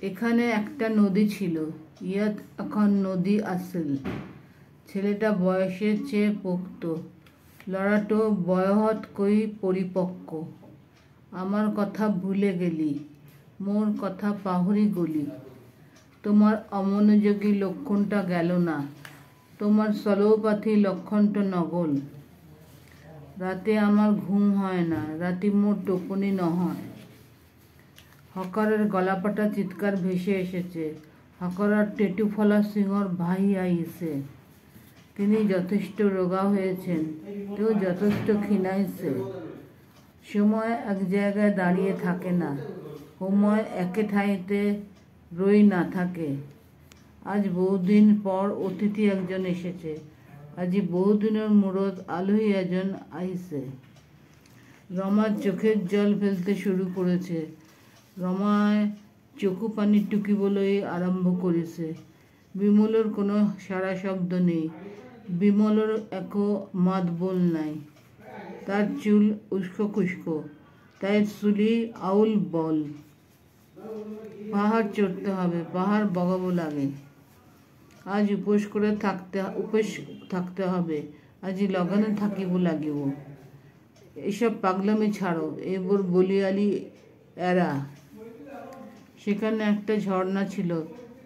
এখানে একটা নদী ছিল, ইয়াত এখন নদী আসিল। ছেলেটা বয়সের চেয়ে পোক্ত, লড়াটো বয়হত কই পরিপক্ক। আমার কথা ভুলে গেলি, মোর কথা পাহরি গলি। তোমার অমনোযোগী লক্ষণটা গেল না, তোমার সলৌপাথী লক্ষণটা নগল। রাতে আমার ঘুম হয় না, রাতে মোর টোপনি নহয়। হকারের গলাপাটা চিৎকার ভেসে এসেছে। হকারার টেটু ফলা সিংহর ভাই আইছে। তিনি যথেষ্ট রোগা হয়েছেন, কেউ যথেষ্ট ক্ষীণাইছে। সময় এক জায়গায় দাঁড়িয়ে থাকে না, সময় একে ঠাইতে রই না থাকে। আজ বহুদিন পর অতিথি একজন এসেছে, আজি বহুদিনের মুরত আলহী একজন আইছে। রমার চোখের জল ফেলতে শুরু করেছে। রমায় চকু পানি টুকিবলৈ আরম্ভ করেছে। বিমলের কোনো সারা শব্দ নেই, বিমলের একো মাতবোল নাই। তার চুল উস্কো খুস্কো, তাই চুলি আউল বল। পাহাড় চড়তে হবে, পাহাড় বগাবো লাগে। আজ উপোস থাকতে হবে, আজি লগনে থাকিব লাগিব। এসব পাগলামি ছাড়ো, এবার বলিয়ালি এরা। সেখানে একটা ঝর্ণা ছিল,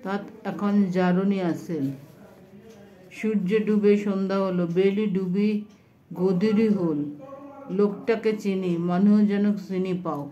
তাত এখন জারণী আসিল। সূর্য ডুবে সন্ধ্যা হলো, বেলি ডুবি গদিরই হল। লোকটাকে চিনি, মনেও যেন চিনি পাও।